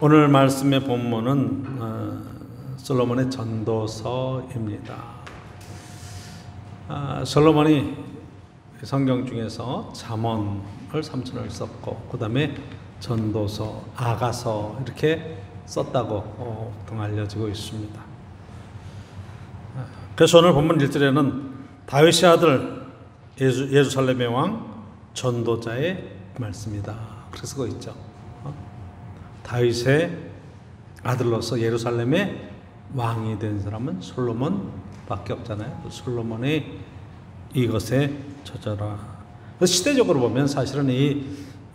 오늘 말씀의 본문은 솔로몬의 전도서입니다. 솔로몬이 성경 중에서 잠언을 3천을 썼고 그 다음에 전도서, 아가서 이렇게 썼다고 보통 알려지고 있습니다. 그래서 오늘 본문 1절에는 다윗의 아들 예루살렘의 왕 전도자의 말씀이다 그렇게 쓰고 있죠. 다윗의 아들로서 예루살렘의 왕이 된 사람은 솔로몬밖에 없잖아요. 솔로몬이 이것에 젖어라. 시대적으로 보면 사실은 이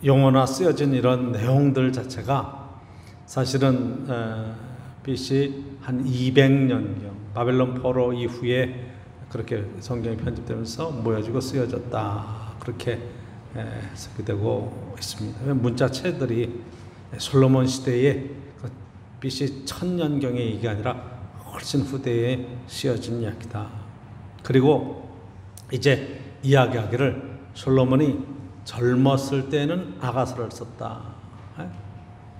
용어나 쓰여진 이런 내용들 자체가 사실은 BC 한 200년경 바벨론 포로 이후에 그렇게 성경이 편집되면서 모여지고 쓰여졌다 그렇게 해석이 되고 있습니다. 문자체들이 솔로몬 시대의 BC 1000년경의 얘기가 아니라 훨씬 후대에 쓰여진 이야기다. 그리고 이제 이야기하기를 솔로몬이 젊었을 때는 아가서를 썼다.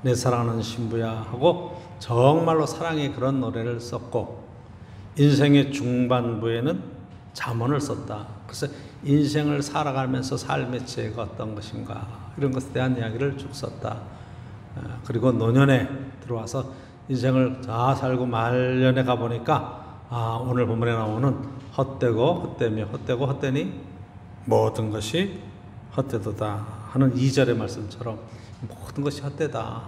내 사랑하는 신부야 하고 정말로 사랑의 그런 노래를 썼고, 인생의 중반부에는 잠언을 썼다. 그래서 인생을 살아가면서 삶의 지혜가 어떤 것인가 이런 것에 대한 이야기를 쭉 썼다. 그리고 노년에 들어와서 인생을 다 살고 말년에 가보니까 오늘 본문에 나오는 헛되고 헛되며 헛되고 헛되니 모든 것이 헛되도다 하는 2절의 말씀처럼 모든 것이 헛되다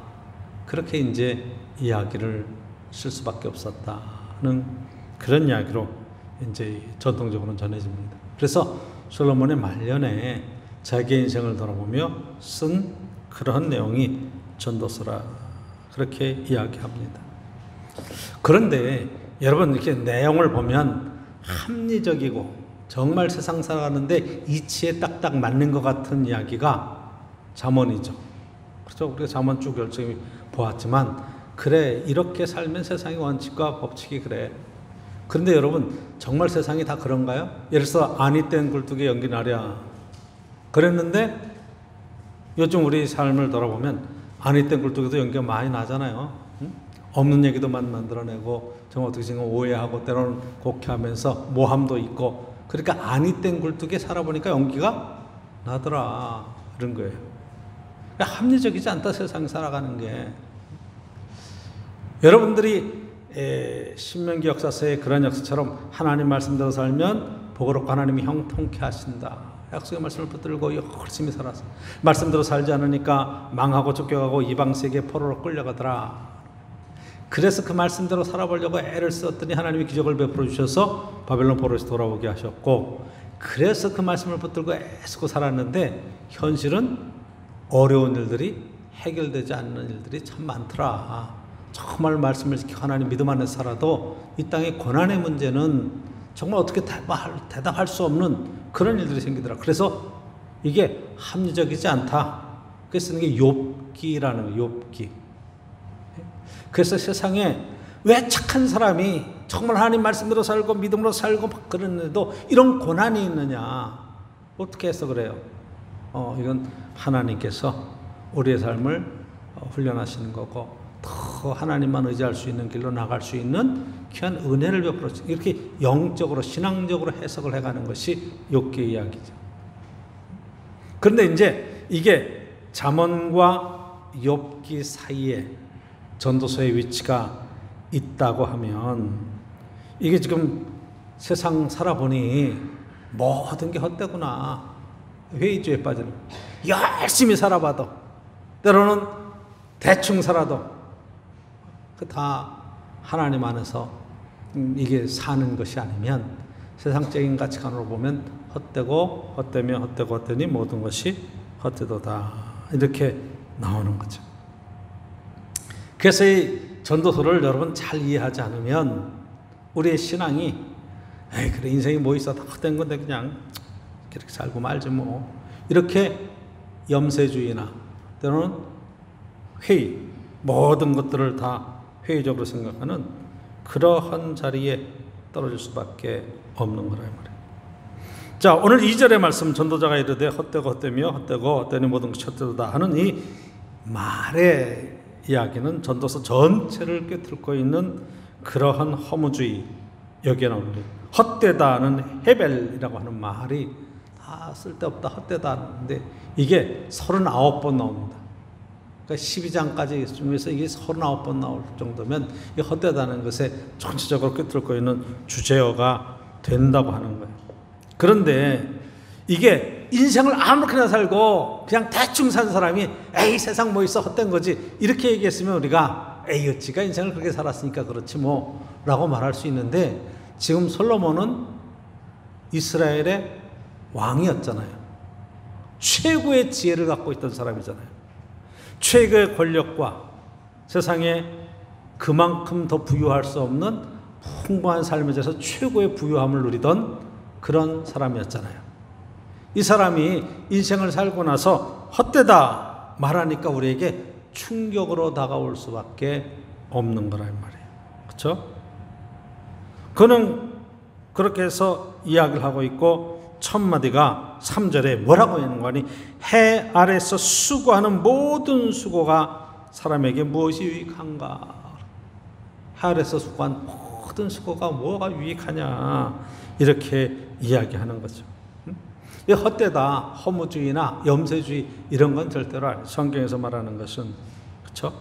그렇게 이제 이야기를 쓸 수밖에 없었다는 그런 이야기로 이제 전통적으로는 전해집니다. 그래서 솔로몬의 말년에 자기의 인생을 돌아보며 쓴 그런 내용이 전도서라 그렇게 이야기합니다. 그런데 여러분 이렇게 내용을 보면 합리적이고 정말 세상 살아가는데 이치에 딱딱 맞는 것 같은 이야기가 잠언이죠. 그렇죠? 우리가 잠언 쭉 열심히 보았지만 그래 이렇게 살면 세상의 원칙과 법칙이 그래. 그런데 여러분 정말 세상이 다 그런가요? 예를 들어서 아니 땐 굴뚝에 연기 나랴 그랬는데 요즘 우리 삶을 돌아보면 아니 땐 굴뚝에도 연기가 많이 나잖아요. 응? 없는 얘기도 만들어내고 정말 어떻게 생각하면 오해하고 때로는 곡해하면서 모함도 있고 그러니까 아니 땐 굴뚝에 살아보니까 연기가 나더라 이런 거예요. 그러니까 합리적이지 않다 세상에 살아가는 게. 여러분들이 신명기 역사서의 그런 역사처럼 하나님 말씀대로 살면 복으로 하나님이 형통케 하신다. 약속의 말씀을 붙들고 열심히 살아서 말씀대로 살지 않으니까 망하고 쫓겨가고 이방 세계에 포로로 끌려가더라. 그래서 그 말씀대로 살아보려고 애를 썼더니 하나님이 기적을 베풀어 주셔서 바벨론 포로에서 돌아오게 하셨고, 그래서 그 말씀을 붙들고 애쓰고 살았는데 현실은 어려운 일들이 해결되지 않는 일들이 참 많더라. 정말 말씀을 지키고 하나님 믿음 안에 살아도 이 땅의 고난의 문제는 정말 어떻게 대답할 수 없는 그런 일들이 생기더라. 그래서 이게 합리적이지 않다. 그래서 쓰는 게 욥기라는 욥기. 그래서 세상에 왜 착한 사람이 정말 하나님 말씀대로 살고 믿음으로 살고 막 그러는데도 이런 고난이 있느냐. 어떻게 해서 그래요? 이건 하나님께서 우리의 삶을 훈련하시는 거고 더 하나님만 의지할 수 있는 길로 나갈 수 있는 귀한 은혜를 베풀어 주시는 이렇게 영적으로 신앙적으로 해석을 해가는 것이 욥기의 이야기죠. 그런데 이제 이게 잠언과 욥기 사이에 전도서의 위치가 있다고 하면 이게 지금 세상 살아보니 모든 게 헛되구나. 회의주의에 빠지는 열심히 살아봐도 때로는 대충 살아도 그 다 하나님 안에서 이게 사는 것이 아니면 세상적인 가치관으로 보면 헛되고 헛되며 헛되고 헛되니 모든 것이 헛되도다 이렇게 나오는 거죠. 그래서 이 전도서를 여러분 잘 이해하지 않으면 우리의 신앙이 그래 인생이 뭐 있어 다 헛된 건데 그냥 그렇게 살고 말지 뭐 이렇게 염세주의나 때로는 회의 모든 것들을 다 회의적으로 생각하는 그러한 자리에 떨어질 수밖에 없는 거라 말이에요. 자, 오늘 2절의 말씀 전도자가 이르되 헛되고 헛되며 헛되고 헛되니 모든 것이 헛되도다 하는 이 말의 이야기는 전도서 전체를 꿰뚫고 있는 그러한 허무주의. 여기에 나오는데 헛되다는 헤벨이라고 하는 말이 다 쓸데없다, 헛되다 하는데 이게 39번 나옵니다. 그러니까 12장까지 중에서 이게 39번 나올 정도면 이 헛되다는 것에 전체적으로 꿰뚫고 있는 주제어가 된다고 하는 거예요. 그런데 이게 인생을 아무렇게나 살고 그냥 대충 산 사람이 에이 세상 뭐 있어 헛된 거지 이렇게 얘기했으면 우리가 에이 어찌가 인생을 그렇게 살았으니까 그렇지 뭐 라고 말할 수 있는데 지금 솔로몬은 이스라엘의 왕이었잖아요. 최고의 지혜를 갖고 있던 사람이잖아요. 최고의 권력과 세상에 그만큼 더 부유할 수 없는 풍부한 삶에 대해서 최고의 부유함을 누리던 그런 사람이었잖아요. 이 사람이 인생을 살고 나서 헛되다 말하니까 우리에게 충격으로 다가올 수밖에 없는 거란 말이에요. 그렇죠? 그는 그렇게 해서 이야기를 하고 있고 첫 마디가 3절에 뭐라고 하는 거니? 해 아래서 수고하는 모든 수고가 사람에게 무엇이 유익한가? 해 아래서 수고한 모든 수고가 뭐가 유익하냐? 이렇게 이야기하는 거죠. 이 헛되다, 허무주의나 염세주의 이런 건 절대로 성경에서 말하는 것은 그렇죠?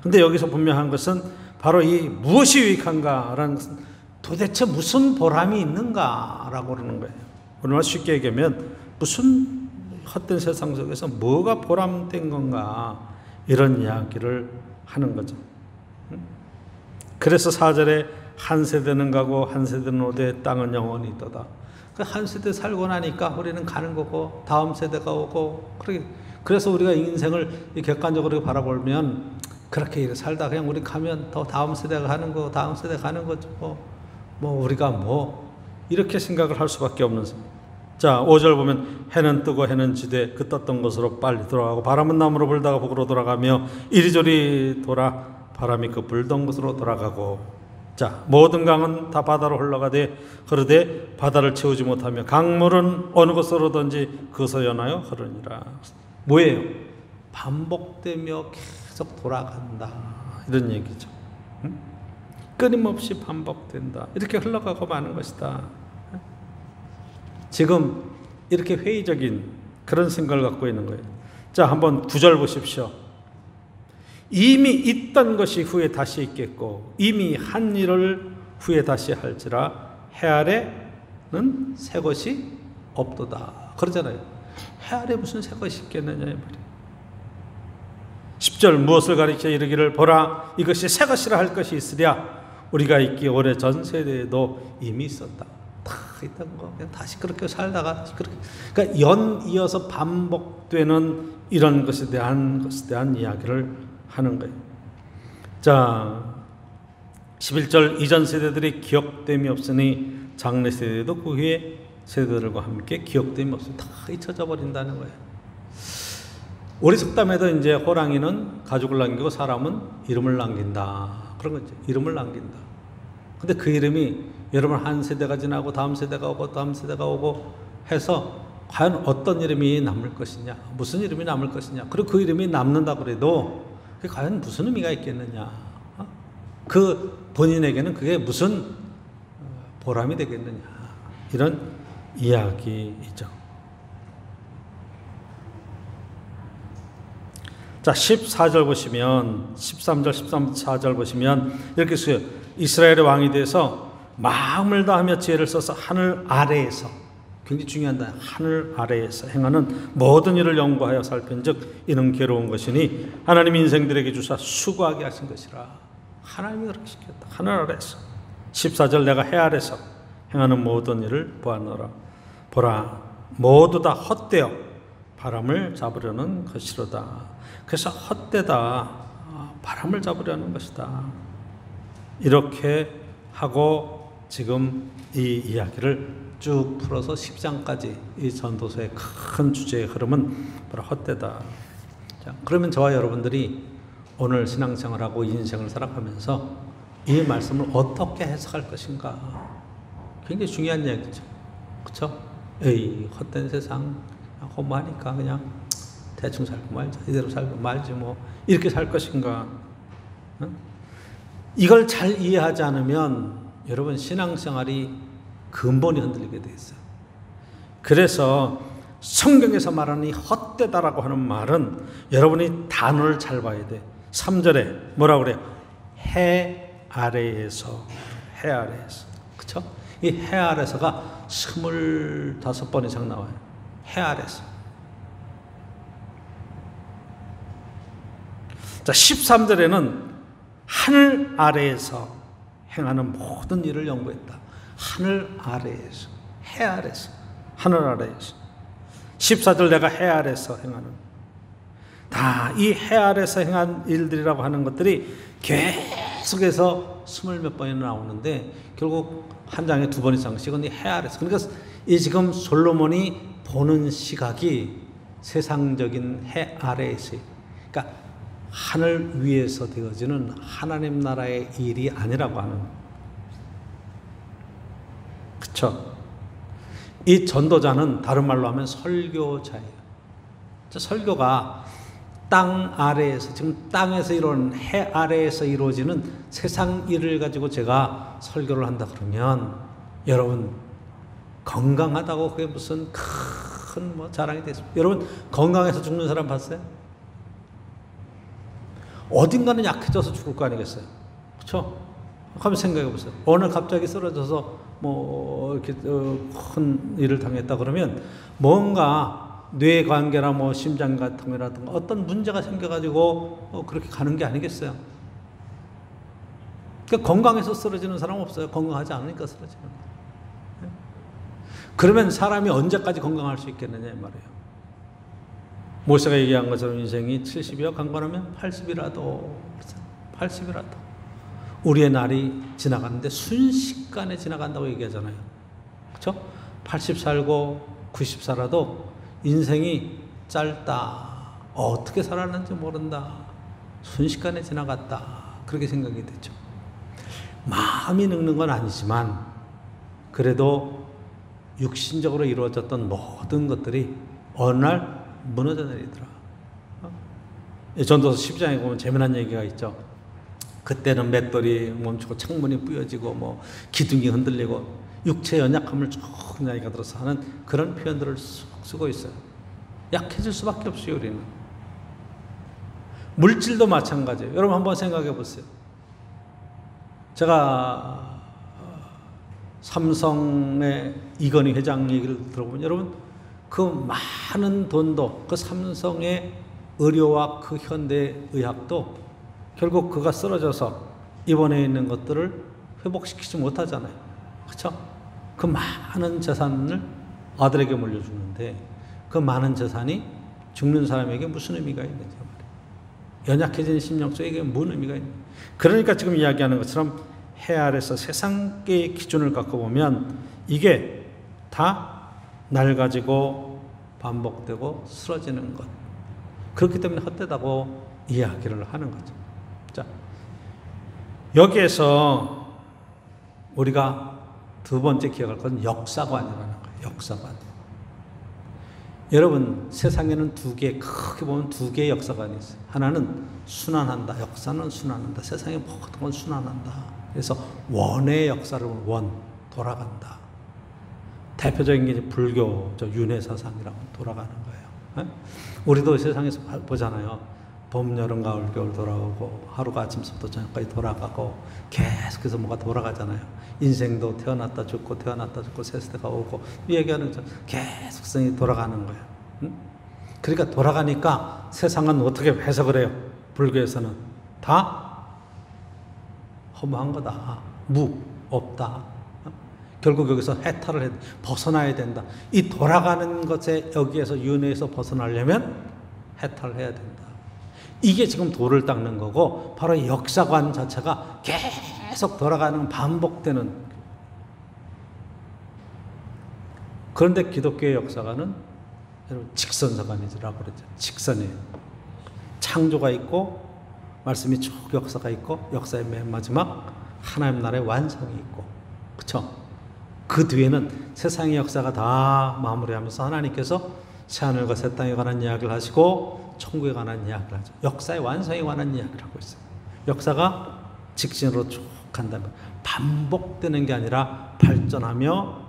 근데 여기서 분명한 것은 바로 이 무엇이 유익한가라는 것은 도대체 무슨 보람이 있는가라고 그러는 거예요. 우리말 쉽게 얘기하면 무슨 헛된 세상 속에서 뭐가 보람된 건가 이런 이야기를 하는 거죠. 그래서 4절에 한 세대는 가고 한 세대는 오되 땅은 영원히 있도다. 한 세대 살고 나니까 우리는 가는 거고 다음 세대가 오고 그래서 우리가 인생을 객관적으로 바라보면 그렇게 살다 그냥 우리 가면 더 다음 세대가 가는 거 다음 세대 가는 거죠. 뭐 우리가 뭐 이렇게 생각을 할 수밖에 없는. 자 5절 보면 해는 뜨고 해는 지되 그 떴던 곳으로 빨리 돌아가고 바람은 남으로 불다가 북으로 돌아가며 이리저리 돌아 바람이 그 불던 곳으로 돌아가고. 자 모든 강은 다 바다로 흘러가되 흐르되 바다를 채우지 못하며 강물은 어느 곳으로든지 그것을 연하여 흐르니라. 뭐예요? 반복되며 계속 돌아간다 이런 얘기죠. 끊임없이 반복된다. 이렇게 흘러가고 마는 것이다. 지금 이렇게 회의적인 그런 생각을 갖고 있는 거예요. 자 한번 9절 보십시오. 이미 있던 것이 후에 다시 있겠고 이미 한 일을 후에 다시 할지라 해 아래는 새 것이 없도다. 그러잖아요. 해 아래 무슨 새 것이 있겠느냐 이 말이에요. 10절 무엇을 가리켜 이르기를 보라 이것이 새 것이라 할 것이 있으랴 우리가 있기 오래 전 세대에도 이미 있었다. 다 있던 거 그냥 다시 그렇게 살다가 그렇게 그러니까 연이어서 반복되는 이런 것에 대한 이야기를 하는 거예요. 자 11절 이전 세대들이 기억됨이 없으니 장래 세대도 그 후에 세대들과 함께 기억됨이 없으니 다 잊혀져 버린다는 거예요. 우리 속담에도 이제 호랑이는 가죽을 남기고 사람은 이름을 남긴다 그런 거죠. 이름을 남긴다. 근데 그 이름이 여러분 한 세대가 지나고 다음 세대가 오고 다음 세대가 오고 해서 과연 어떤 이름이 남을 것이냐 무슨 이름이 남을 것이냐 그리고 그 이름이 남는다고 그래도 그게 과연 무슨 의미가 있겠느냐 그 본인에게는 그게 무슨 보람이 되겠느냐 이런 이야기이죠. 자 14절 보시면 13절 14절 보시면 이렇게 써요. 이스라엘의 왕이 돼서 마음을 다하며 지혜를 써서 하늘 아래에서 굉장히 중요한 단어 하늘 아래에서 행하는 모든 일을 연구하여 살핀즉 이는 괴로운 것이니 하나님 인생들에게 주사 수고하게 하신 것이라. 하나님이 그렇게 시켰다. 하늘 아래에서. 14절 내가 해 아래서 행하는 모든 일을 보았노라. 보라 모두 다 헛되어 바람을 잡으려는 것이로다. 그래서 헛되다 바람을 잡으려는 것이다. 이렇게 하고 지금 이 이야기를 쭉 풀어서 10장까지 이 전도서의 큰 주제의 흐름은 바로 헛되다. 자, 그러면 저와 여러분들이 오늘 신앙생활하고 인생을 살아가면서 이 말씀을 어떻게 해석할 것인가 굉장히 중요한 이야기죠. 그렇죠? 에이 헛된 세상 허무하니까 그냥 대충 살고 말자, 이대로 살고 말지 뭐 이렇게 살 것인가. 이걸 잘 이해하지 않으면 여러분 신앙생활이 근본이 흔들리게 돼 있어요. 그래서 성경에서 말하는 이 헛되다라고 하는 말은 여러분이 단어를 잘 봐야 돼. 3절에 뭐라고 그래요? 해 아래에서. 해 아래에서. 그쵸? 이 해 아래서가 25번 이상 나와요. 해 아래서. 자, 13절에는 하늘 아래에서 행하는 모든 일을 연구했다. 하늘 아래에서, 해 아래에서, 하늘 아래에서. 14절 내가 해 아래에서 행하는. 다 이 해 아래에서 행한 일들이라고 하는 것들이 계속해서 20몇 번이나 나오는데 결국 한 장에 2번 이상씩은 이 해 아래에서. 그러니까 이 지금 솔로몬이 보는 시각이 세상적인 해 아래에서, 그러니까 하늘 위에서 되어지는 하나님 나라의 일이 아니라고 하는. 그쵸? 이 전도자는 다른 말로 하면 설교자예요. 설교가 땅 아래에서, 지금 땅에서 이루어지는, 해 아래에서 이루어지는 세상 일을 가지고 제가 설교를 한다 그러면 여러분 건강하다고 그게 무슨 큰 뭐 자랑이 됐습니다. 여러분 건강해서 죽는 사람 봤어요? 어딘가는 약해져서 죽을 거 아니겠어요? 그렇죠? 한번 생각해 보세요. 오늘 갑자기 쓰러져서 뭐 이렇게 큰 일을 당했다 그러면 뭔가 뇌관계나 뭐 심장 같은 거라든가 어떤 문제가 생겨가지고 그렇게 가는 게 아니겠어요? 그러니까 건강해서 쓰러지는 사람 없어요. 건강하지 않으니까 쓰러지는 거예요. 그러면 사람이 언제까지 건강할 수 있겠느냐 이 말이에요. 모세가 얘기한 것처럼 인생이 70이여 강건하면 80이라도 우리의 날이 지나가는데 순식간에 지나간다고 얘기하잖아요. 그렇죠? 80 살고 90 살아도 인생이 짧다. 어떻게 살았는지 모른다. 순식간에 지나갔다. 그렇게 생각이 되죠. 마음이 늙는 건 아니지만 그래도 육신적으로 이루어졌던 모든 것들이 어느 날 무너져 내리더라. 전도서 12장에 보면 재미난 얘기가 있죠. 그때는 맷돌이 멈추고 창문이 부여지고 뭐 기둥이 흔들리고 육체 연약함을 쭉 나이가 들어서 하는 그런 표현들을 쓰고 있어요. 약해질 수밖에 없어요. 우리는. 물질도 마찬가지예요. 여러분 한번 생각해 보세요. 제가 삼성의 이건희 회장 얘기를 들어보면 여러분 그 많은 돈도 그 삼성의 의료와 그 현대의학도 결국 그가 쓰러져서 입원해 있는 것들을 회복시키지 못하잖아요. 그렇죠? 그 많은 재산을 아들에게 물려주는데 그 많은 재산이 죽는 사람에게 무슨 의미가 있는지 말이에요. 연약해진 심령소에게 무슨 의미가 있는지. 그러니까 지금 이야기하는 것처럼 해 아래서 세상의 기준을 갖고 보면 이게 다 낡아지고 반복되고 쓰러지는 것. 그렇기 때문에 헛되다고 이야기를 하는 거죠. 자, 여기에서 우리가 두 번째 기억할 것은 역사관이라는 거예요. 역사관. 여러분 세상에는 크게 보면 두 개의 역사관이 있어요. 하나는 순환한다. 역사는 순환한다. 세상의 모든 건 순환한다. 그래서 원의 역사를 돌아간다. 대표적인 게 불교 윤회 사상이라고 돌아가는 거예요. 우리도 세상에서 보잖아요. 봄, 여름, 가을, 겨울 돌아오고 하루가 아침부터 저녁까지 돌아가고 계속해서 뭐가 돌아가잖아요. 인생도 태어났다 죽고 세세대가 오고 이 얘기하는 것처럼 계속성이 돌아가는 거예요. 그러니까 돌아가니까 세상은 어떻게 해석을 해요? 불교에서는 다 허무한 거다. 없다. 결국 여기서 해탈을 벗어나야 된다. 이 돌아가는 것에 여기에서 윤회에서 벗어나려면 해탈을 해야 된다. 이게 지금 도를 닦는 거고 바로 역사관 자체가 계속 돌아가는 반복되는. 그런데 기독교의 역사관은 여러분 직선사관이라고 그러죠. 직선이에요. 창조가 있고 말씀이 쭉 역사가 있고 역사의 맨 마지막 하나님 나라의 완성이 있고 그렇죠? 그 뒤에는 세상의 역사가 다 마무리하면서 하나님께서 새하늘과 새 땅에 관한 이야기를 하시고 천국에 관한 이야기를 하죠. 역사의 완성에 관한 이야기를 하고 있어요. 역사가 직진으로 쭉 간다면 반복되는 게 아니라 발전하며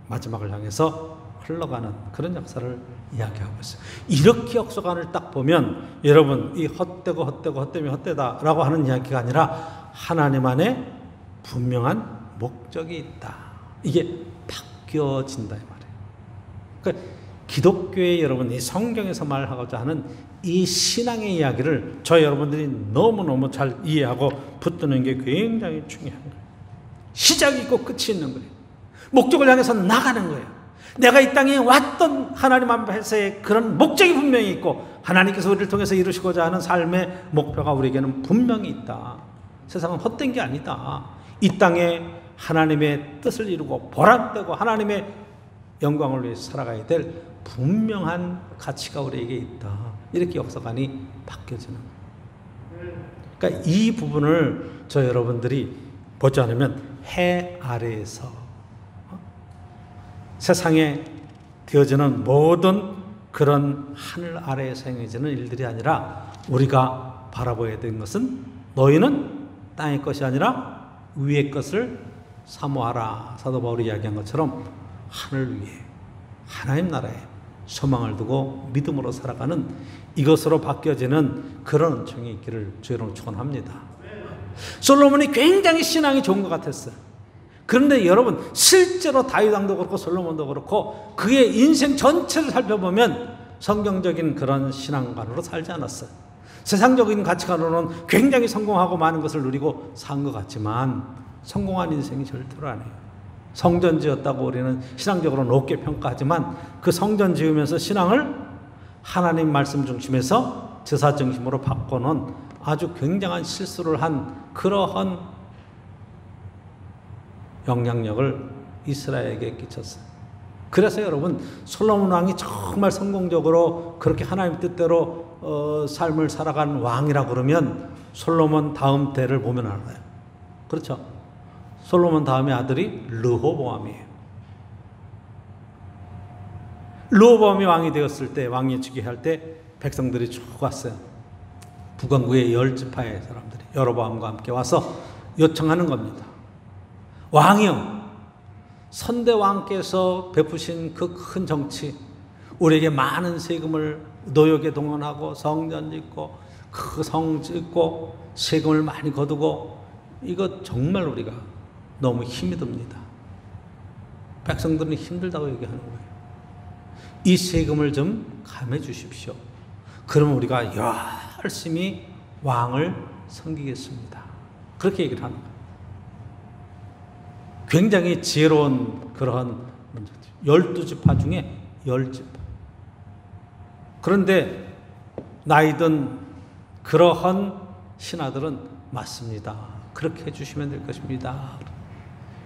마지막을 향해서 흘러가는 그런 역사를 이야기하고 있어요. 이렇게 역사관을 딱 보면 여러분 이 헛되면 헛되다라고 하는 이야기가 아니라 하나님 안에 분명한 목적이 있다. 이게 바뀌어진다 이 말이에요. 그러니까 기독교의 여러분 이 성경에서 말하고자 하는 이 신앙의 이야기를 저 여러분들이 너무너무 잘 이해하고 붙드는 게 굉장히 중요한 거예요. 시작이 있고 끝이 있는 거예요. 목적을 향해서 나가는 거예요. 내가 이 땅에 왔던 하나님 앞에서의 그런 목적이 분명히 있고 하나님께서 우리를 통해서 이루시고자 하는 삶의 목표가 우리에게는 분명히 있다. 세상은 헛된 게 아니다. 이 땅에 하나님의 뜻을 이루고 보람되고 하나님의 영광을 위해서 살아가야 될 분명한 가치가 우리에게 있다. 이렇게 역사관이 바뀌어지는 거예요. 그러니까 이 부분을 저 여러분들이 보지 않으면 해 아래에서 세상에 되어지는 모든 그런 하늘 아래에서 행해지는 일들이 아니라 우리가 바라봐야 되는 것은 너희는 땅의 것이 아니라 위의 것을 사모하라. 사도 바울이 이야기한 것처럼 하늘 위에 하나님 나라에 소망을 두고 믿음으로 살아가는 이것으로 바뀌어지는 그런 은총이 있기를 주의로 축원합니다. 솔로몬이 굉장히 신앙이 좋은 것 같았어요. 그런데 여러분 실제로 다윗 왕도 그렇고 솔로몬도 그렇고 그의 인생 전체를 살펴보면 성경적인 그런 신앙관으로 살지 않았어요. 세상적인 가치관으로는 굉장히 성공하고 많은 것을 누리고 산 것 같지만 성공한 인생이 절대로 아니에요. 성전 지었다고 우리는 신앙적으로 높게 평가하지만 그 성전 지으면서 신앙을 하나님 말씀 중심에서 제사 중심으로 바꿔놓은 아주 굉장한 실수를 한 그러한 영향력을 이스라엘에게 끼쳤어요. 그래서 여러분 솔로몬 왕이 정말 성공적으로 그렇게 하나님 뜻대로 삶을 살아간 왕이라 그러면 솔로몬 다음 때를 보면 알아요. 그렇죠? 솔로몬 다음의 아들이 르호보암이에요. 르호보암이 왕이 되었을 때 왕위 즉위할 때 백성들이 쭉 왔어요. 북왕국의 10지파의 사람들이 여로보암과 함께 와서 요청하는 겁니다. 왕이요, 선대왕께서 베푸신 그 큰 정치, 우리에게 많은 세금을 노역에 동원하고 성전 짓고 그 성 짓고 세금을 많이 거두고 이거 정말 우리가 너무 힘이 듭니다. 백성들은 힘들다고 얘기하는 거예요. 이 세금을 좀 감해 주십시오. 그러면 우리가 열심히 왕을 섬기겠습니다. 그렇게 얘기를 하는 거예요. 굉장히 지혜로운 그러한 문제죠. 12지파 중에 10지파. 그런데 나이든 그러한 신하들은 맞습니다. 그렇게 해주시면 될 것입니다.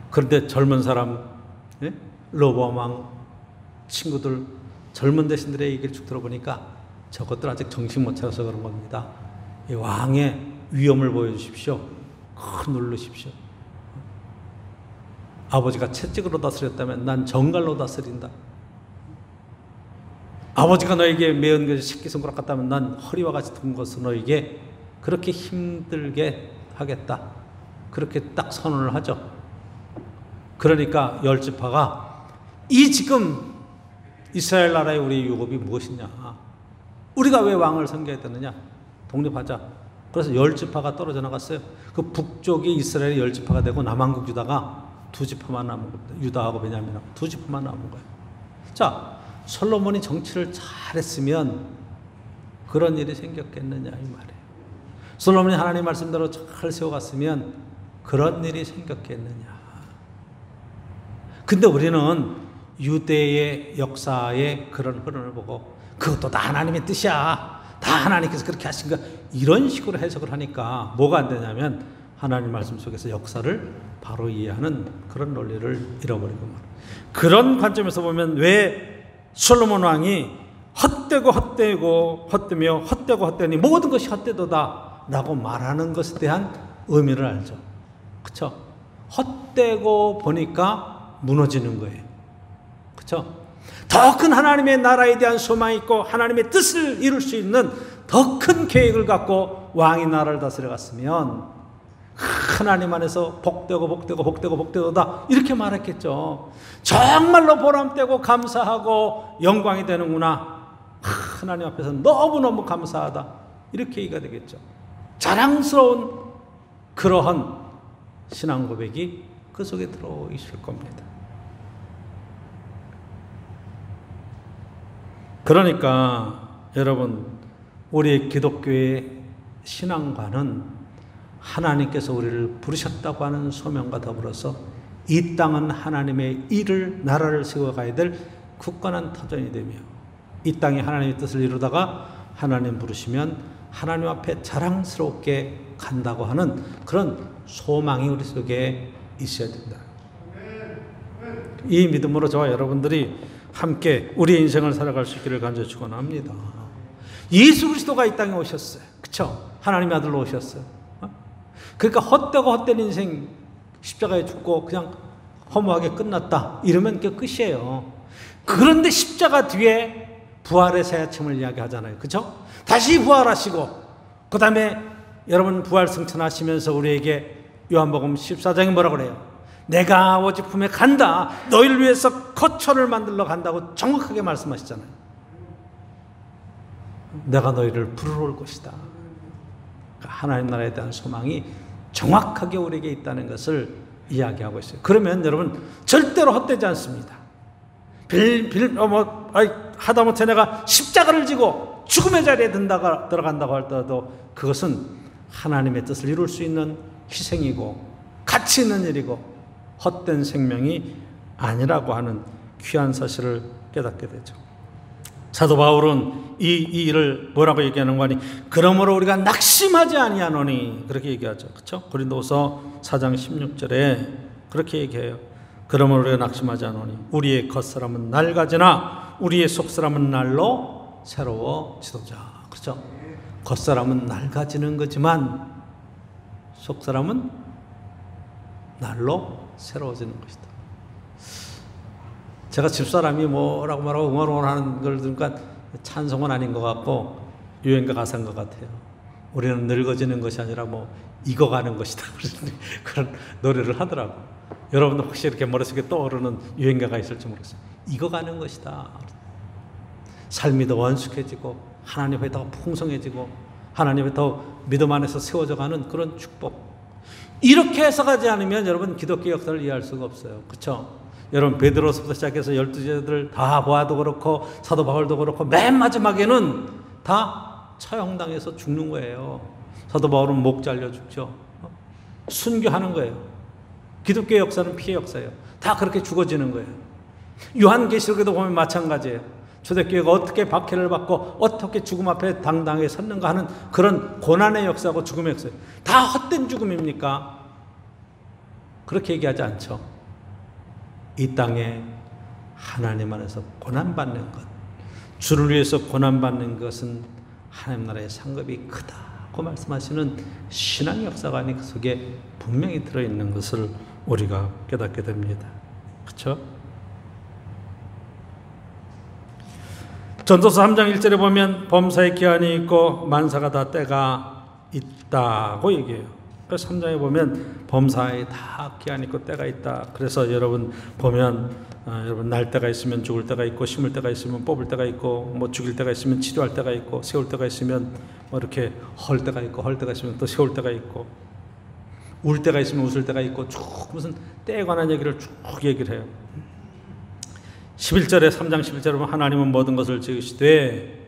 그런데 젊은 사람, 르호보암 왕 친구들, 젊은 대신들의 얘기를 쭉 들어보니까 저것들 아직 정신 못 차려서 그런 겁니다. 이 왕의 위엄을 보여주십시오. 누르십시오. 아버지가 채찍으로 다스렸다면 난 정갈로 다스린다. 아버지가 너에게 메은 것이 새끼손가락 같다면 난 허리와 같이 든 것을 너에게 그렇게 힘들게 하겠다. 그렇게 딱 선언을 하죠. 그러니까 10지파가 이 지금 이스라엘 나라의 우리의 유업이 무엇이냐, 우리가 왜 왕을 섬겨야 되느냐, 독립하자. 그래서 10지파가 떨어져 나갔어요. 그 북쪽이 이스라엘의 10지파가 되고 남한국 유다가 2지파만 남은 겁니다. 유다하고 베냐민하고 2지파만 남은 거예요. 자, 솔로몬이 정치를 잘했으면 그런 일이 생겼겠느냐 이 말이에요. 솔로몬이 하나님 말씀대로 잘 세워갔으면 그런 일이 생겼겠느냐. 근데 우리는 유대의 역사의 그런 흐름을 보고 그것도 다 하나님의 뜻이야, 다 하나님께서 그렇게 하신 거야, 이런 식으로 해석을 하니까 뭐가 안 되냐면 하나님 말씀 속에서 역사를 바로 이해하는 그런 논리를 잃어버리고 말이에요. 그런 관점에서 보면 왜 솔로몬 왕이 헛되며 헛되니 모든 것이 헛되도다 라고 말하는 것에 대한 의미를 알죠. 그렇죠? 헛되고 보니까 무너지는 거예요. 그렇죠? 더 큰 하나님의 나라에 대한 소망이 있고 하나님의 뜻을 이룰 수 있는 더 큰 계획을 갖고 왕이 나라를 다스려 갔으면 하나님 안에서 복되고다 이렇게 말했겠죠. 정말로 보람되고 감사하고 영광이 되는구나. 하나님 앞에서 너무너무 감사하다. 이렇게 얘기가 되겠죠. 자랑스러운 그러한 신앙 고백이 그 속에 들어있을 겁니다. 그러니까 여러분, 우리 기독교의 신앙관은 하나님께서 우리를 부르셨다고 하는 소명과 더불어서 이 땅은 하나님의 일을, 나라를 세워가야 될 굳건한 터전이 되며 이 땅에 하나님의 뜻을 이루다가 하나님 부르시면 하나님 앞에 자랑스럽게 간다고 하는 그런 소망이 우리 속에 있어야 된다. 이 믿음으로 저와 여러분들이 함께 우리의 인생을 살아갈 수 있기를 간절히 축원합니다. 예수 그리스도가 이 땅에 오셨어요. 그렇죠? 하나님의 아들로 오셨어요. 그러니까 헛되고 헛된 인생, 십자가에 죽고 그냥 허무하게 끝났다 이러면 그게 끝이에요. 그런데 십자가 뒤에 부활의 새 아침을 이야기하잖아요. 그렇죠? 다시 부활하시고 그 다음에 여러분 부활 승천하시면서 우리에게 요한복음 14장에 뭐라고 그래요? 내가 아버지 품에 간다. 너희를 위해서 거처를 만들러 간다고 정확하게 말씀하시잖아요. 내가 너희를 부르러 올 것이다. 하나님 나라에 대한 소망이 정확하게 우리에게 있다는 것을 이야기하고 있어요. 그러면 여러분 절대로 헛되지 않습니다. 하다못해 내가 십자가를 지고 죽음의 자리에 들어간다고 할때도 그것은 하나님의 뜻을 이룰 수 있는 희생이고 가치 있는 일이고 헛된 생명이 아니라고 하는 귀한 사실을 깨닫게 되죠. 사도 바울은 이 일을 뭐라고 얘기하는 거니? 그러므로 우리가 낙심하지 아니하노니 그렇게 얘기하죠. 그렇죠? 고린도서 4장 16절에 그렇게 얘기해요. 그러므로 우리가 낙심하지 않으니 우리의 겉사람은 낡아지나 우리의 속사람은 날로 새로워지도자. 그렇죠? 겉사람은 낡아지는 거지만 속사람은 날로 새로워지는 것이다. 제가 집사람이 뭐라고 말하고 응원하는 걸 들으니까 찬송은 아닌 것 같고 유행가 가사인 것 같아요. 우리는 늙어지는 것이 아니라 익어가는 것이다. 그런 노래를 하더라고. 여러분도 혹시 이렇게 머릿속에 떠오르는 유행가가 있을지 모르겠어요. 익어가는 것이다. 삶이 더 원숙해지고 하나님에 더 풍성해지고 하나님의 더 믿음 안에서 세워져가는 그런 축복. 이렇게 해석하지 않으면 여러분 기독교 역사를 이해할 수가 없어요. 그렇죠? 여러분 베드로서부터 시작해서 12제자들 다 보아도 그렇고 사도 바울도 그렇고 맨 마지막에는 다 처형당해서 죽는 거예요. 사도 바울은 목 잘려 죽죠. 순교하는 거예요. 기독교 역사는 피해 역사예요. 다 그렇게 죽어지는 거예요. 요한계시록에도 보면 마찬가지예요. 초대교회가 어떻게 박해를 받고 어떻게 죽음 앞에 당당하게 섰는가 하는 그런 고난의 역사고 죽음의 역사예요. 다 헛된 죽음입니까? 그렇게 얘기하지 않죠. 이 땅에 하나님 안에서 고난받는 것, 주를 위해서 고난받는 것은 하나님 나라의 상급이 크다고 말씀하시는 신앙 역사가 그 속에 분명히 들어있는 것을 우리가 깨닫게 됩니다. 그렇죠? 전도서 3장 1절에 보면 범사의 기한이 있고 만사가 다 때가 있다고 얘기해요. 그래서 3장에 보면 범사에 다 기한이 있고 때가 있다. 그래서 여러분 보면 여러분 날 때가 있으면 죽을 때가 있고 심을 때가 있으면 뽑을 때가 있고 죽일 때가 있으면 치료할 때가 있고 세울 때가 있으면 이렇게 헐 때가 있고 헐 때가 있으면 또 세울 때가 있고 울 때가 있으면 웃을 때가 있고 쭉 무슨 때에 관한 얘기를 쭉 얘기를 해요. 11절에 3장 11절에 보면 하나님은 모든 것을 지으시되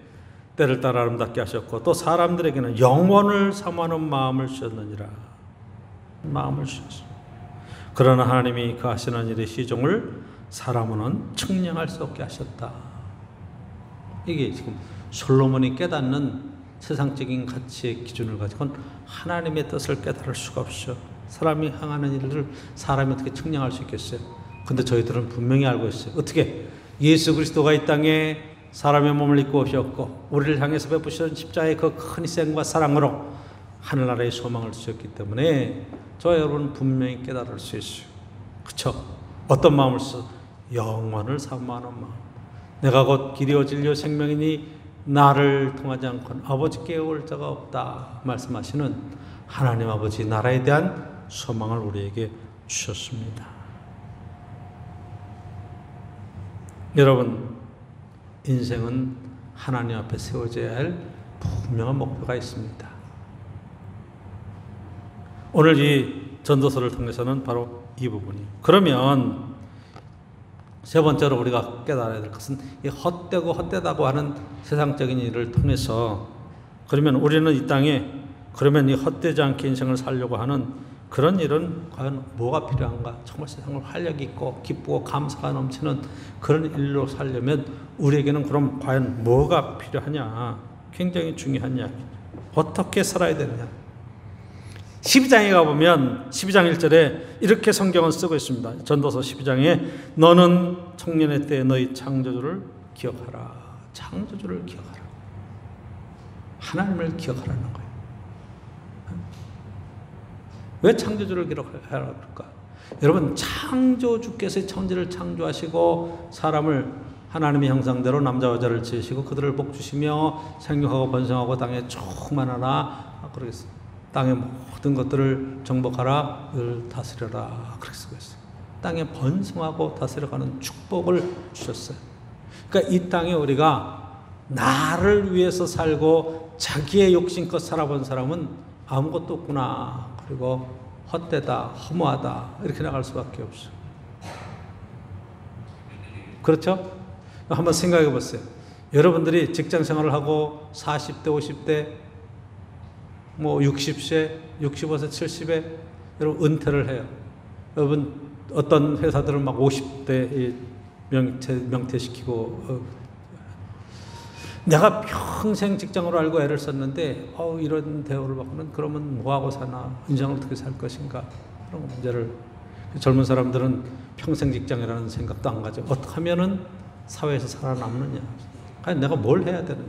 때를 따라 아름답게 하셨고 또 사람들에게는 영원을 사모하는 마음을 주셨느니라. 마음을 주셨어요. 그러나 하나님이 그 하시는 일의 시종을 사람은 측량할 수 없게 하셨다. 이게 지금 솔로몬이 깨닫는 세상적인 가치의 기준을 가지고는 하나님의 뜻을 깨달을 수가 없죠. 사람이 향하는 일을 사람이 어떻게 측량할 수 있겠어요? 근데 저희들은 분명히 알고 있어요. 어떻게? 예수 그리스도가 이 땅에 사람의 몸을 입고 오셨고 우리를 향해서 베푸신 십자가의 그 큰 희생과 사랑으로 하늘나라의 소망을 주셨기 때문에 저 여러분 분명히 깨달을 수 있어요. 그렇죠? 어떤 마음을 써? 영원을 사모하는 마음. 내가 곧 길이요 진리요 생명이니 나를 통하지 않고는 아버지께 올 자가 없다 말씀하시는 하나님 아버지 나라에 대한 소망을 우리에게 주셨습니다. 여러분, 인생은 하나님 앞에 세워져야 할 분명한 목표가 있습니다. 오늘 이 전도서를 통해서는 바로 이 부분이에요. 그러면 세 번째로 우리가 깨달아야 될 것은 이 헛되고 헛되다고 하는 세상적인 일을 통해서 그러면 우리는 이 땅에 그러면 이 헛되지 않게 인생을 살려고 하는 그런 일은 과연 뭐가 필요한가? 정말 세상을 활력 있고 기쁘고 감사가 넘치는 그런 일로 살려면 우리에게는 그럼 과연 뭐가 필요하냐? 굉장히 중요한 이야기죠. 어떻게 살아야 되느냐? 12장에 가보면 12장 1절에 이렇게 성경은 쓰고 있습니다. 전도서 12장에 너는 청년의 때에 너희 창조주를 기억하라. 창조주를 기억하라. 하나님을 기억하라는 거예요. 왜 창조주를 기억하라 그럴까? 여러분, 창조주께서 천지를 창조하시고 사람을 하나님의 형상대로 남자와 여자를 지으시고 그들을 복주시며 생육하고 번성하고 땅에 충만하라 그러겠습니다. 땅의 모든 것들을 정복하라, 을 다스려라 그렇게 쓰고 있어요. 땅에 번성하고 다스려가는 축복을 주셨어요. 그러니까 이 땅에 우리가 나를 위해서 살고 자기의 욕심껏 살아본 사람은 아무것도 없구나, 그리고 헛되다, 허무하다 이렇게 나갈 수밖에 없어요. 그렇죠? 한번 생각해 보세요. 여러분들이 직장 생활을 하고 40대, 50대, 뭐 60세, 65세, 70에 여러분 은퇴를 해요. 여러분 어떤 회사들은 막 50대 명퇴시키고 내가 평생 직장으로 알고 애를 썼는데 이런 대우를 받고는 그러면 뭐하고 사나, 인생을 어떻게 살 것인가, 그런 문제를 젊은 사람들은 평생 직장이라는 생각도 안 가져. 어떻게 하면은 사회에서 살아남느냐, 아니 내가 뭘 해야 되느냐.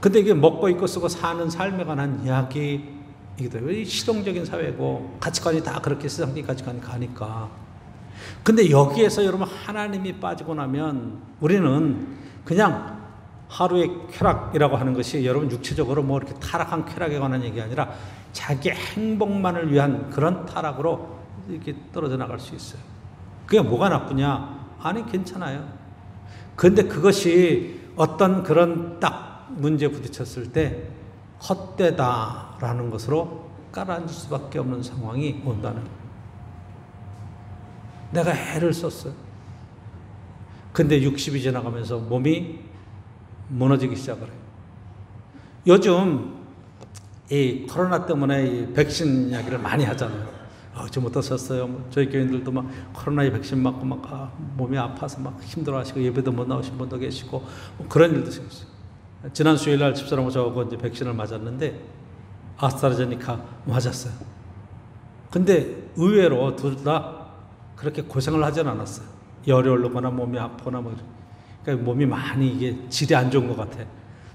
근데 이게 먹고 입고 쓰고 사는 삶에 관한 이야기이기도 해요. 실용적인 사회고 가치관이 다 그렇게 세상적인 가치관이 가니까. 근데 여기에서 여러분 하나님이 빠지고 나면 우리는 그냥 하루의 쾌락이라고 하는 것이 여러분 육체적으로 뭐 이렇게 타락한 쾌락에 관한 얘기 아니라 자기 행복만을 위한 그런 타락으로 이렇게 떨어져 나갈 수 있어요. 그게 뭐가 나쁘냐? 아니 괜찮아요. 근데 그것이 어떤 그런 딱 문제에 부딪혔을 때 헛되다라는 것으로 깔아앉을 수밖에 없는 상황이 온다는 거예요. 내가 애를 썼어요. 근데 60이 지나가면서 몸이 무너지기 시작을 해요. 요즘 이 코로나 때문에 이 백신 이야기를 많이 하잖아요. 좀 어떠셨어요? 저희 교인들도 막 코로나에 백신 맞고 막 몸이 아파서 막 힘들어하시고 예배도 못 나오신 분도 계시고 뭐 그런 일도 생겼어요. 지난 수요일날 집사람하고 저하고 이제 백신을 맞았는데 아스트라제네카 맞았어요. 근데 의외로 둘 다 그렇게 고생을 하진 않았어요. 열이 오르거나 몸이 아프거나 뭐, 그러니까 몸이 많이 이게 질이 안 좋은 것 같아.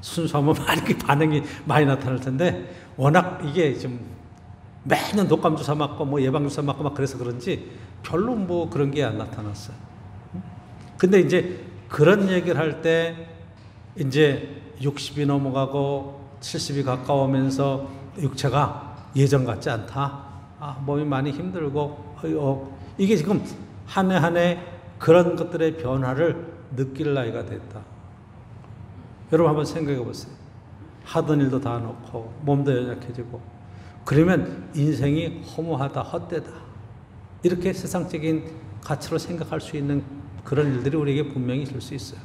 순수하면 많이 반응이 많이 나타날 텐데 워낙 이게 좀 매년 독감 주사 맞고 뭐 예방 주사 맞고 막 그래서 그런지 별로 뭐 그런 게 안 나타났어요. 근데 이제 그런 얘기를 할 때 이제 60이 넘어가고 70이 가까우면서 육체가 예전 같지 않다. 몸이 많이 힘들고 이게 지금 한 해 한 해 그런 것들의 변화를 느낄 나이가 됐다. 여러분 한번 생각해 보세요. 하던 일도 다 놓고 몸도 연약해지고 그러면 인생이 허무하다, 헛되다 이렇게 세상적인 가치로 생각할 수 있는 그런 일들이 우리에게 분명히 있을 수 있어요.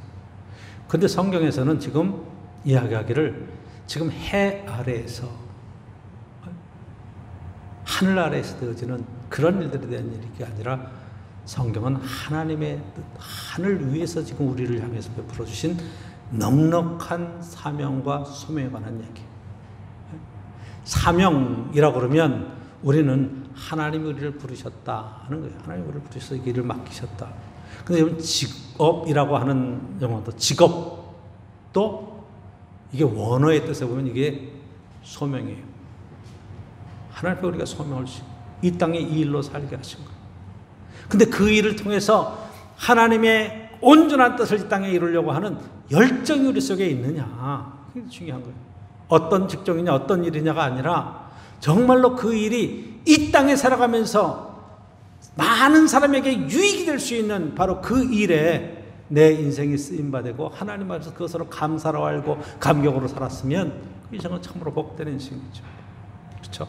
그런데 성경에서는 지금 이야기하기를 지금 해 아래에서 하늘 아래에서 되어지는 그런 일들에 대한 일이 아니라 성경은 하나님의 뜻, 하늘 위에서 지금 우리를 향해서 베풀어 주신 넉넉한 사명과 소명에 관한 얘기. 사명이라고 그러면 우리는 하나님이 우리를 부르셨다 하는 거예요. 하나님이 우리를 부르셔서 이 일을 맡기셨다. 근데 여러분 직업이라고 하는 영어도 직업도 이게 원어의 뜻에 보면 이게 소명이에요. 하나님께 우리가 소명을 주시고 이 땅에 이 일로 살게 하신 거예요. 근데 그 일을 통해서 하나님의 온전한 뜻을 이 땅에 이루려고 하는 열정이 우리 속에 있느냐. 그게 중요한 거예요. 어떤 직종이냐 어떤 일이냐가 아니라 정말로 그 일이 이 땅에 살아가면서 많은 사람에게 유익이 될 수 있는 바로 그 일에 내 인생이 쓰임받고 하나님 앞에서 그것으로 감사로 알고 감격으로 살았으면 그 인생은 참으로 복된 인생이죠. 그렇죠?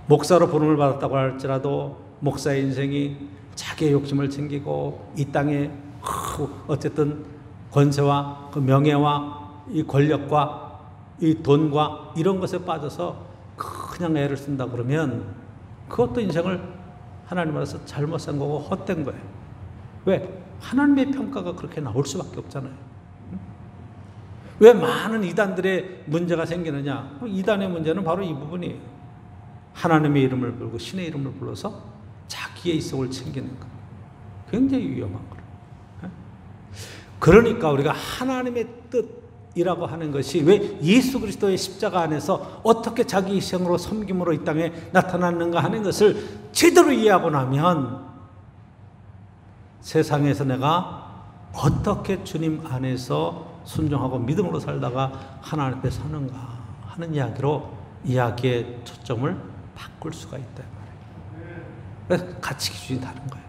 목사로 부름을 받았다고 할지라도 목사의 인생이 자기의 욕심을 챙기고 이 땅에 어쨌든 권세와 그 명예와 이 권력과 이 돈과 이런 것에 빠져서 그냥 애를 쓴다 그러면 그것도 인생을 하나님 앞에서 잘못 산 거고 헛된 거예요. 왜? 하나님의 평가가 그렇게 나올 수밖에 없잖아요. 왜 많은 이단들의 문제가 생기느냐? 이단의 문제는 바로 이 부분이에요. 하나님의 이름을 부르고 신의 이름을 불러서 자기의 이성을 챙기는 것. 굉장히 위험한 거예요. 그러니까 우리가 하나님의 뜻이라고 하는 것이 왜 예수 그리스도의 십자가 안에서 어떻게 자기 이성으로 섬김으로 이 땅에 나타났는가 하는 것을 제대로 이해하고 나면 세상에서 내가 어떻게 주님 안에서 순종하고 믿음으로 살다가 하나님 앞에 서는가 하는 이야기의 초점을 바꿀 수가 있다. 그래서 가치 기준이 다른 거예요.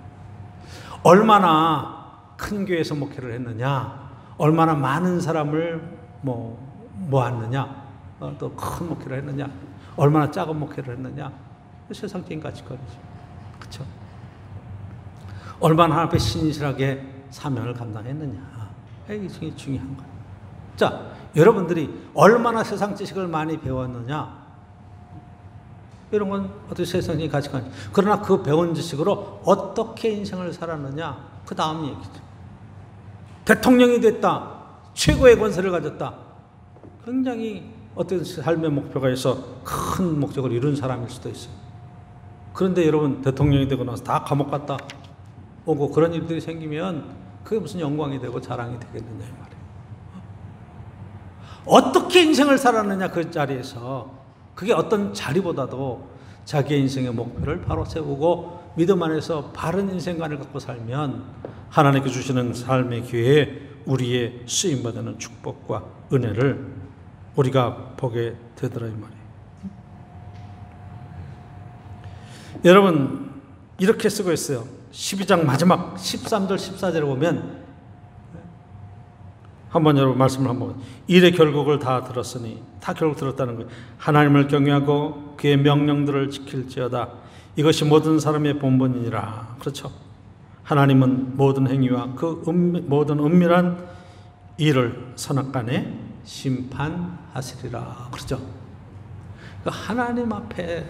얼마나 큰 교회에서 목회를 했느냐, 얼마나 많은 사람을 모았느냐, 또 큰 목회를 했느냐, 얼마나 작은 목회를 했느냐, 세상적인 가치관이죠. 그렇죠? 얼마나 하나님 앞에 신실하게 사명을 감당했느냐, 이게 중요한 거예요. 자, 여러분들이 얼마나 세상 지식을 많이 배웠느냐, 이런 건 어떻게 세상적인 가치관. 그러나 그 배운 지식으로 어떻게 인생을 살았느냐, 그 다음 얘기죠. 대통령이 됐다, 최고의 권세를 가졌다, 굉장히 어떤 삶의 목표가 있어 큰 목적을 이룬 사람일 수도 있어요. 그런데 여러분 대통령이 되고 나서 다 감옥 갔다 오고 그런 일들이 생기면 그게 무슨 영광이 되고 자랑이 되겠느냐 이 말이에요. 어떻게 인생을 살았느냐 그 자리에서, 그게 어떤 자리보다도 자기의 인생의 목표를 바로 세우고 믿음 안에서 바른 인생관을 갖고 살면 하나님께 주시는 삶의 기회에 우리의 쓰임받는 축복과 은혜를 우리가 보게 되더라 이 말이에요. 여러분 이렇게 쓰고 있어요. 12장 마지막 13절 14절에 보면 한번 여러분 말씀을 한번, 일의 결국을 다 들었으니, 다 결국 들었다는 거예요. 하나님을 경외하고 그의 명령들을 지킬지어다. 이것이 모든 사람의 본분이니라. 그렇죠? 하나님은 모든 행위와 그 모든 은밀한 일을 선악간에 심판하시리라. 그렇죠? 하나님 앞에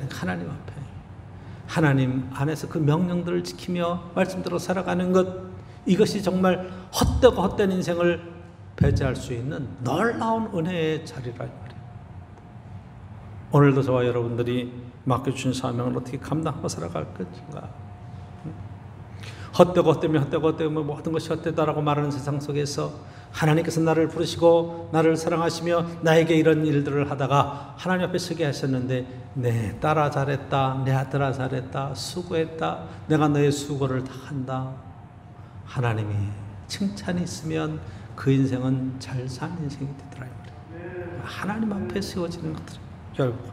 하나님 안에서 그 명령들을 지키며 말씀대로 살아가는 것, 이것이 정말 헛되고 헛된 인생을 배제할 수 있는 놀라운 은혜의 자리라 말이에요. 오늘도 저와 여러분들이 맡겨주신 사명을 어떻게 감당하고 살아갈 것인가. 헛되고 모든 것이 헛되다라고 말하는 세상 속에서 하나님께서 나를 부르시고 나를 사랑하시며 나에게 이런 일들을 하다가 하나님 앞에 서게 하셨는데, 내 딸아 잘했다, 내 아들아 잘했다, 수고했다, 내가 너의 수고를 다 한다, 하나님이 칭찬이 있으면 그 인생은 잘 산 인생이 되더라. 하나님 앞에 세워지는 것들 결국.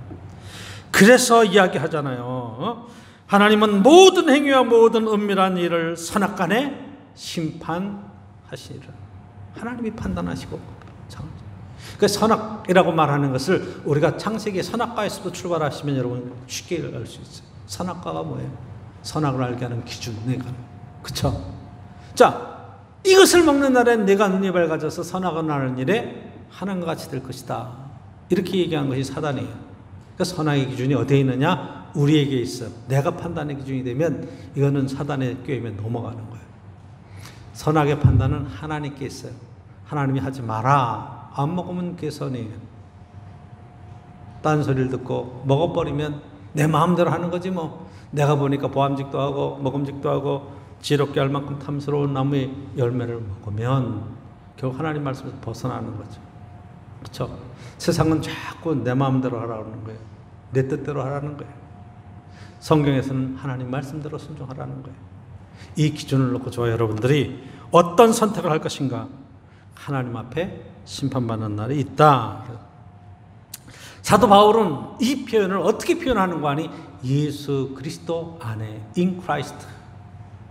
그래서 이야기하잖아요. 하나님은 모든 행위와 모든 은밀한 일을 선악간에 심판하시리라. 하나님이 판단하시고. 그 선악이라고 말하는 것을 우리가 창세기의 선악과에서도 출발하시면 여러분 쉽게 알 수 있어요. 선악과가 뭐예요? 선악을 알게 하는 기준, 내가. 그쵸? 자, 이것을 먹는 날엔 내가 눈이 밝아져서 선악을 아는 일에 하나님과 같이 될 것이다. 이렇게 얘기한 것이 사단이에요. 그러니까 선악의 기준이 어디에 있느냐? 우리에게 있어. 내가 판단의 기준이 되면 이거는 사단의 꾀임에 넘어가는 거예요. 선악의 판단은 하나님께 있어요. 하나님이 하지 마라. 안 먹으면 그게 선이에요. 딴 소리를 듣고 먹어버리면 내 마음대로 하는 거지 뭐. 내가 보니까 보암직도 하고 먹음직도 하고 지롭게 할 만큼 탐스러운 나무의 열매를 먹으면 결국 하나님 말씀에서 벗어나는 거죠. 그렇죠? 세상은 자꾸 내 마음대로 하라는 거예요. 내 뜻대로 하라는 거예요. 성경에서는 하나님 말씀대로 순종하라는 거예요. 이 기준을 놓고 저와 여러분들이 어떤 선택을 할 것인가? 하나님 앞에 심판받는 날이 있다. 사도 바울은 이 표현을 어떻게 표현하는 거 아니? 예수 그리스도 안에, in Christ,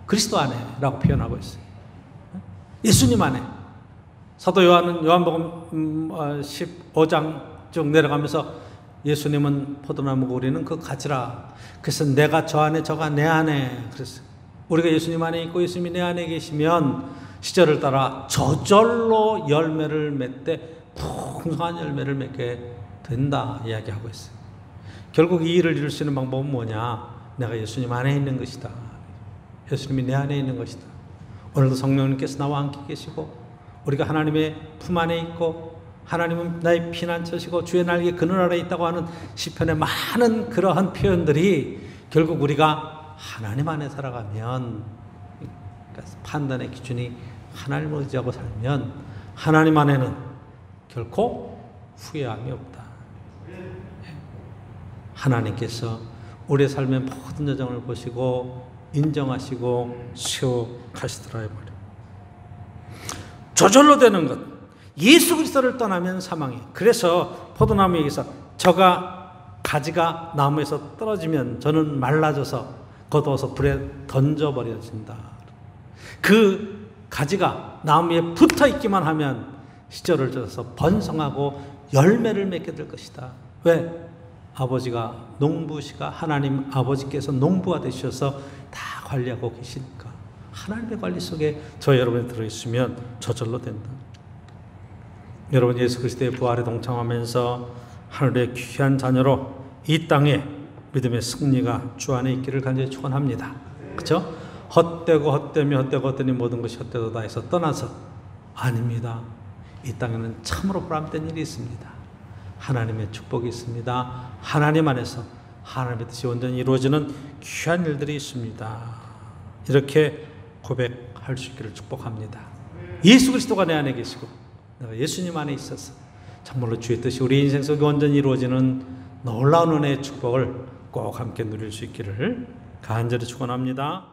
그리스도 안에라고 표현하고 있어요. 예수님 안에. 사도 요한은 요한복음 15장 쭉 내려가면서 예수님은 포도나무고 우리는 그 가지라. 그래서 내가 저 안에 저가 내 안에. 그래서 우리가 예수님 안에 있고 예수님이 내 안에 계시면 시절을 따라 저절로 열매를 맺되 풍성한 열매를 맺게 된다 이야기하고 있어요. 결국 이 일을 이룰 수 있는 방법은 뭐냐? 내가 예수님 안에 있는 것이다. 예수님이 내 안에 있는 것이다. 오늘도 성령님께서 나와 함께 계시고 우리가 하나님의 품 안에 있고 하나님은 나의 피난처시고 주의 날개 그늘 아래 있다고 하는 시편의 많은 그러한 표현들이 결국 우리가 하나님 안에 살아가면, 그러니까 판단의 기준이 하나님을 의지하고 살면 하나님 안에는 결코 후회함이 없다. 하나님께서 우리의 삶의 모든 여정을 보시고 인정하시고 수용하시더라. 저절로 되는 것, 예수 그리스도를 떠나면 사망이. 그래서 포도나무에게서 저가 가지가 나무에서 떨어지면 저는 말라져서 걷어서 불에 던져버려진다. 그 가지가 나무에 붙어 있기만 하면 시절을 져서 번성하고 열매를 맺게 될 것이다. 왜? 아버지가 농부시가 하나님 아버지께서 농부가 되셔서 다 관리하고 계시니까. 하나님의 관리 속에 저 여러분이 들어있으면 저절로 된다. 여러분 예수 그리스도의 부활에 동참하면서 하늘의 귀한 자녀로 이 땅에 믿음의 승리가 주 안에 있기를 간절히 축원합니다. 그렇죠? 헛되고 헛되며 헛되고 헛되니 모든 것이 헛되도다 해서 떠나서 아닙니다. 이 땅에는 참으로 보람된 일이 있습니다. 하나님의 축복이 있습니다. 하나님 안에서 하나님의 뜻이 온전히 이루어지는 귀한 일들이 있습니다. 이렇게 고백할 수 있기를 축복합니다. 예수 그리스도가 내 안에 계시고 내가 예수님 안에 있어서 정말로 주의 뜻이 우리 인생 속에 온전히 이루어지는 놀라운 은혜의 축복을 꼭 함께 누릴 수 있기를 간절히 축원합니다.